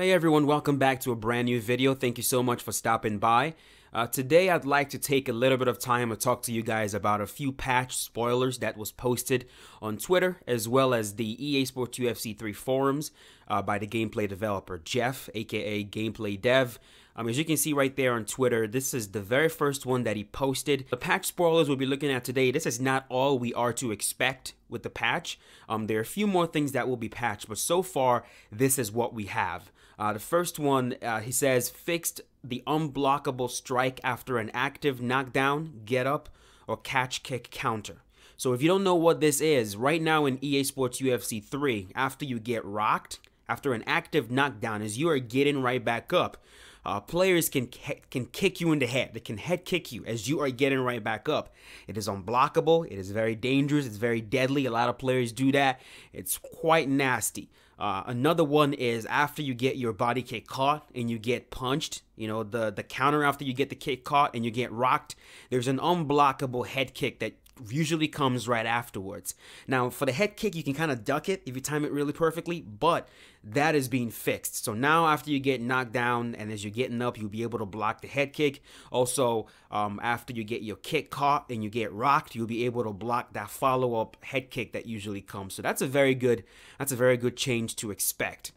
Hey everyone, welcome back to a brand new video. Thank you so much for stopping by. Today I'd like to take a little bit of time to talk to you guys about a few patch spoilers that was posted on Twitter as well as the EA Sports UFC 3 forums by the gameplay developer Jeff, aka Gameplay Dev. As you can see right there on Twitter, this is the very first one that he posted. The patch spoilers we'll be looking at today, this is not all we are to expect with the patch. There are a few more things that will be patched, but so far, this is what we have. The first one, he says, fixed the unblockable strike after an active knockdown, get up, or catch kick counter. So if you don't know what this is, right now in EA Sports UFC 3, after you get rocked, after an active knockdown, as you are getting right back up, players can kick you in the head. They can head kick you as you are getting right back up. It is unblockable. It is very dangerous. It's very deadly. A lot of players do that. It's quite nasty. Another one is after you get your body kick caught and you get punched, you know, the counter after you get the kick caught and you get rocked, there's an unblockable head kick that usually comes right afterwards. Now, for the head kick, you can kind of duck it if you time it really perfectly, but that is being fixed. So now after you get knocked down and as you're getting up, you'll be able to block the head kick. Also, after you get your kick caught and you get rocked, you'll be able to block that follow-up head kick that usually comes. So that's a very good change to expect.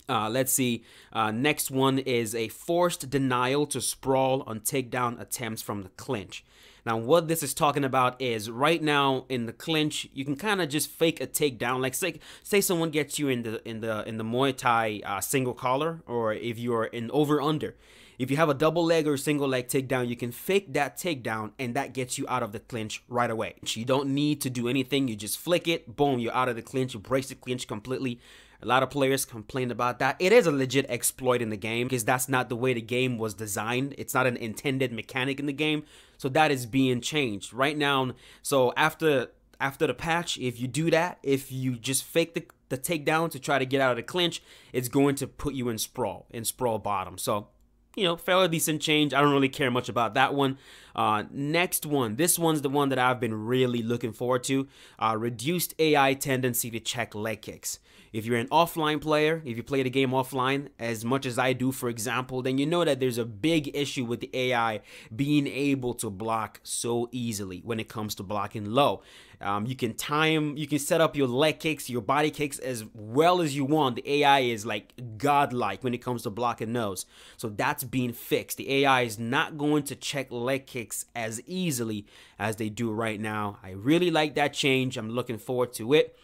Let's see. Next one is a forced denial to sprawl on takedown attempts from the clinch. Now, what this is talking about is right now in the clinch, you can kind of just fake a takedown. Like say someone gets you in the Muay Thai single collar, or if you're in over under. If you have a double leg or single leg takedown, you can fake that takedown and that gets you out of the clinch right away. You don't need to do anything. You just flick it, boom, you're out of the clinch. You brace the clinch completely. A lot of players complain about that. It is a legit exploit in the game because that's not the way the game was designed. It's not an intended mechanic in the game. So that is being changed right now. So after the patch, if you do that, if you just fake the takedown to try to get out of the clinch, it's going to put you in sprawl bottom. So, you know, fairly decent change. I don't really care much about that one. Next one. This one's the one that I've been really looking forward to. Reduced AI tendency to check leg kicks. If you're an offline player, if you play the game offline, as much as I do, for example, then you know that there's a big issue with the AI being able to block so easily when it comes to blocking low. You can set up your leg kicks, your body kicks as well as you want. The AI is like godlike when it comes to blocking those. So that's being fixed. The AI is not going to check leg kicks as easily as they do right now. I really like that change. I'm looking forward to it.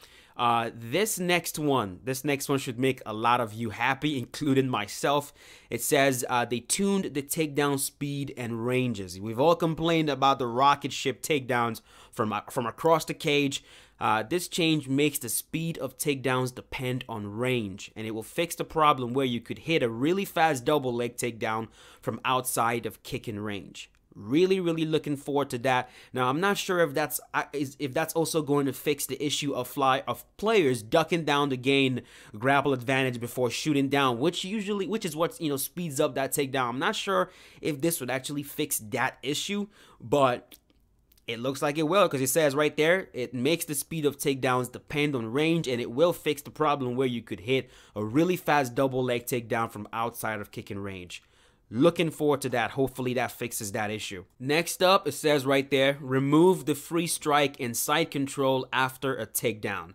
This next one should make a lot of you happy, including myself. It says they tuned the takedown speed and ranges. We've all complained about the rocket ship takedowns from across the cage. This change makes the speed of takedowns depend on range, and it will fix the problem where you could hit a really fast double leg takedown from outside of kicking range. Really looking forward to that. Now, I'm not sure if that's also going to fix the issue of players ducking down to gain grapple advantage before shooting down, which is what, you know, speeds up that takedown. I'm not sure if this would actually fix that issue, but it looks like it will, because it says right there, it makes the speed of takedowns depend on range, and it will fix the problem where you could hit a really fast double leg takedown from outside of kicking range. Looking forward to that. Hopefully that fixes that issue. Next up, it says right there, remove the free strike and side control after a takedown.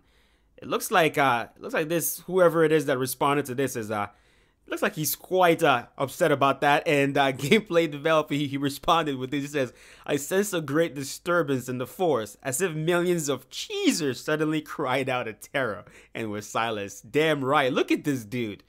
It looks like this, whoever it is that responded to this, looks like he's quite upset about that. And gameplay developer, he responded with this. He says, I sense a great disturbance in the force, as if millions of cheesers suddenly cried out in terror and were silenced. Damn right. Look at this dude.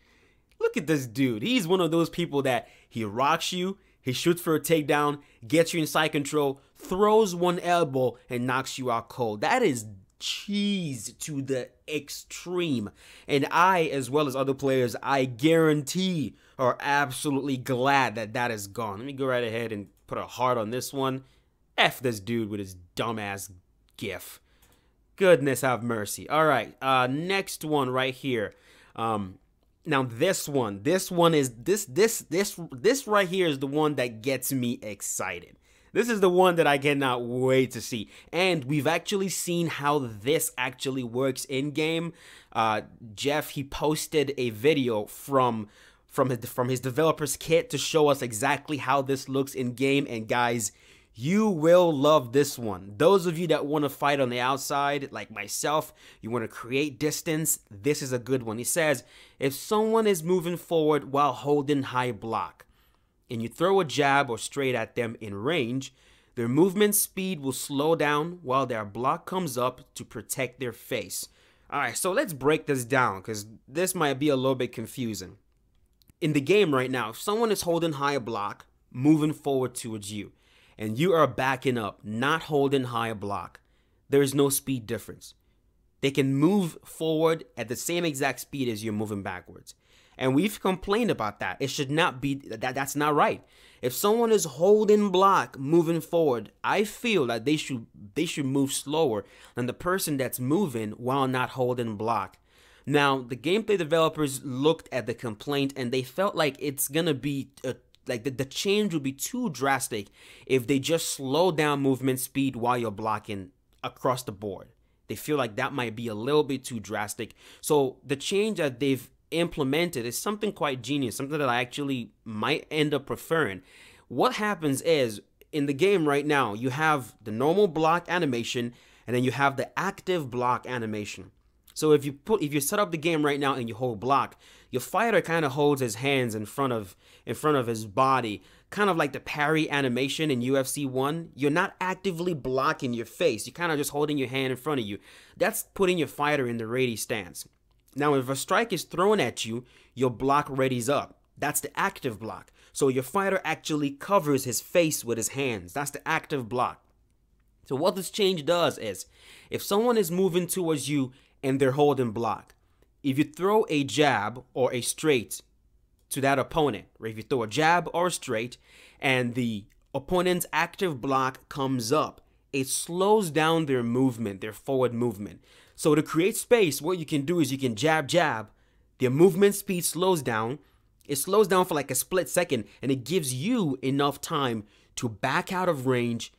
Look at this dude. He's one of those people that he rocks you, he shoots for a takedown, gets you in side control, throws one elbow, and knocks you out cold. That is cheese to the extreme. And I, as well as other players, I guarantee are absolutely glad that that is gone. Let me go right ahead and put a heart on this one. F this dude with his dumbass gif. Goodness have mercy. All right, next one right here. Now this one is this right here is the one that gets me excited. This is the one that I cannot wait to see. And we've actually seen how this actually works in game. Jeff, he posted a video from his developer's kit to show us exactly how this looks in game. And guys, you will love this one. Those of you that want to fight on the outside, like myself, you want to create distance, this is a good one. He says, if someone is moving forward while holding high block, and you throw a jab or straight at them in range, their movement speed will slow down while their block comes up to protect their face. Alright, so let's break this down, because this might be a little bit confusing. In the game right now, if someone is holding high block, moving forward towards you, and you are backing up, not holding high block, there is no speed difference. They can move forward at the same exact speed as you're moving backwards. And we've complained about that. It should not be, that's not right. If someone is holding block, moving forward, I feel that they should move slower than the person that's moving while not holding block. Now, the gameplay developers looked at the complaint and they felt like it's gonna be like the change would be too drastic if they just slow down movement speed while you're blocking across the board. They feel like that might be a little bit too drastic. So the change that they've implemented is something quite genius, something that I actually might end up preferring. What happens is, in the game right now, you have the normal block animation and then you have the active block animation. So if you set up the game right now and you hold block, your fighter kind of holds his hands in front of his body, kind of like the parry animation in UFC 1. You're not actively blocking your face. You're kind of just holding your hand in front of you. That's putting your fighter in the ready stance. Now, if a strike is thrown at you, your block readies up. That's the active block. So your fighter actually covers his face with his hands. That's the active block. So what this change does is, if someone is moving towards you and they're holding block, if you throw a jab or a straight to that opponent, or if you throw a jab or a straight and the opponent's active block comes up, it slows down their movement, their forward movement. So to create space, what you can do is you can jab, their movement speed slows down. It slows down for like a split second, and it gives you enough time to back out of range,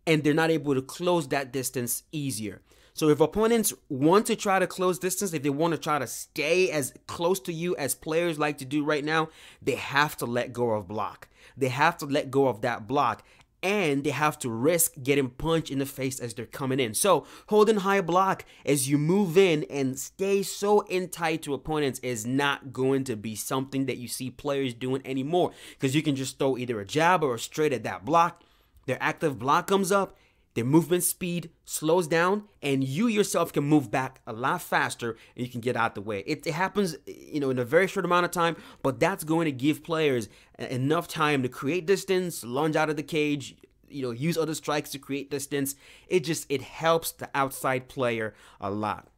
and they're not able to close that distance easier. So if opponents want to try to close distance, if they want to try to stay as close to you as players like to do right now, they have to let go of block. They have to let go of that block, and they have to risk getting punched in the face as they're coming in. So holding high block as you move in and stay so in tight to opponents is not going to be something that you see players doing anymore, because you can just throw either a jab or a straight at that block. Their active block comes up, their movement speed slows down, and you yourself can move back a lot faster and you can get out the way. It happens, in a very short amount of time, but that's going to give players enough time to create distance, lunge out of the cage, use other strikes to create distance. It helps the outside player a lot.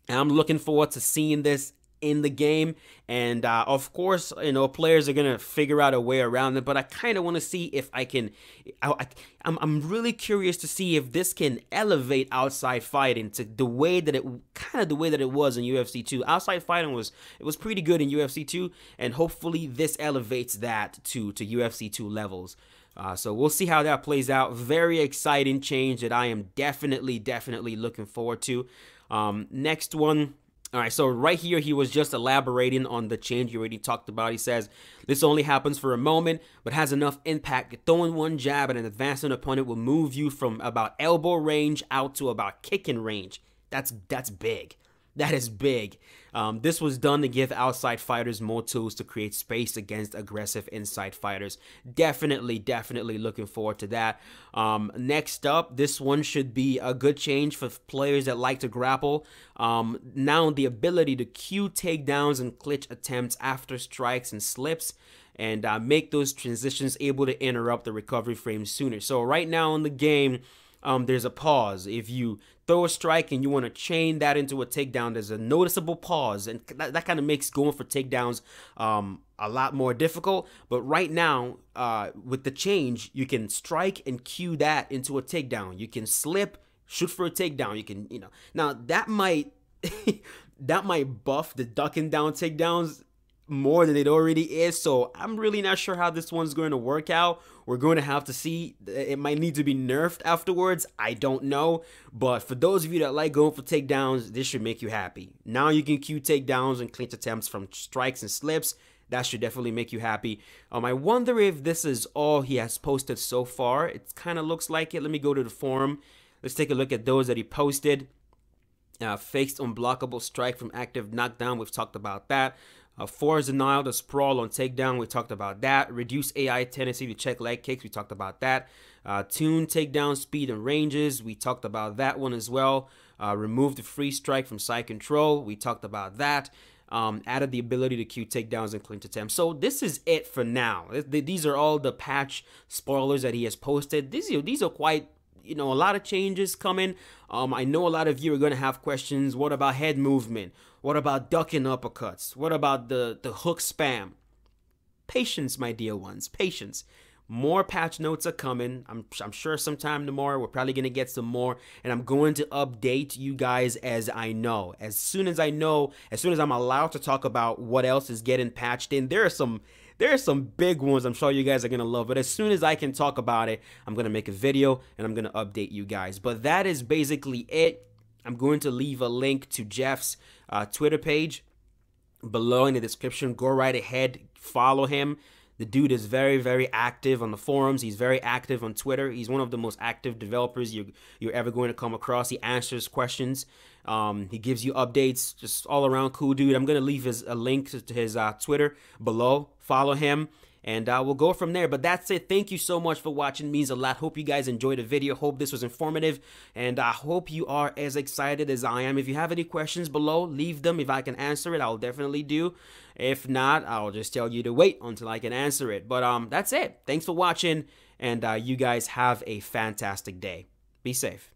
And I'm looking forward to seeing this in the game, and of course, players are gonna figure out a way around it, but I kind of want to see if I can. I'm really curious to see if this can elevate outside fighting to the way that it was in UFC 2. Outside fighting was pretty good in UFC 2, and hopefully this elevates that to UFC 2 levels. So we'll see how that plays out. Very exciting change that I am definitely looking forward to. Next one. All right, so right here, he was just elaborating on the change he already talked about. He says, this only happens for a moment, but has enough impact. Throwing one jab at an advancing opponent will move you from about elbow range out to about kicking range. That's big. That is big. This was done to give outside fighters more tools to create space against aggressive inside fighters. Definitely looking forward to that. Next up, this one should be a good change for players that like to grapple. Now the ability to cue takedowns and clinch attempts after strikes and slips, and make those transitions able to interrupt the recovery frame sooner. So right now in the game, there's a pause. If you throw a strike and you want to chain that into a takedown, there's a noticeable pause, and that kind of makes going for takedowns a lot more difficult. But right now, with the change, you can strike and cue that into a takedown. You can slip, shoot for a takedown. You can, now that might that might buff the ducking down takedowns more than it already is. So I'm really not sure how this one's going to work out. We're going to have to see. It might need to be nerfed afterwards. I don't know. But for those of you that like going for takedowns, this should make you happy. Now you can queue takedowns and clinch attempts from strikes and slips. That should definitely make you happy. I wonder if this is all he has posted so far. It kind of looks like it. Let me go to the forum. Let's take a look at those that he posted. Faked unblockable strike from active knockdown. We've talked about that. Force denial to sprawl on takedown. We talked about that. Reduce AI tendency to check leg kicks. We talked about that. Tune takedown speed and ranges. We talked about that one as well. Remove the free strike from side control. We talked about that. Added the ability to queue takedowns and clinch attempts. So this is it for now. These are all the patch spoilers that he has posted. These are quite, a lot of changes coming. I know a lot of you are going to have questions. What about head movement? What about ducking uppercuts? What about the hook spam? Patience, my dear ones, patience. More patch notes are coming. I'm sure sometime tomorrow we're probably going to get some more, and I'm going to update you guys as I know. As soon as I'm allowed to talk about what else is getting patched in, there are some big ones I'm sure you guys are going to love. But as soon as I can talk about it, I'm going to make a video and I'm going to update you guys. But that is basically it. I'm going to leave a link to Jeff's Twitter page below in the description. Go right ahead, follow him. The dude is very, very active on the forums. He's very active on Twitter. He's one of the most active developers you're ever going to come across. He answers questions. He gives you updates. Just all around cool dude. I'm going to leave a link to his Twitter below. Follow him. And we'll go from there. But that's it. Thank you so much for watching. It means a lot. Hope you guys enjoyed the video. Hope this was informative. And I hope you are as excited as I am. If you have any questions below, leave them. If I can answer it, I'll definitely do. If not, I'll just tell you to wait until I can answer it. But that's it. Thanks for watching. And you guys have a fantastic day. Be safe.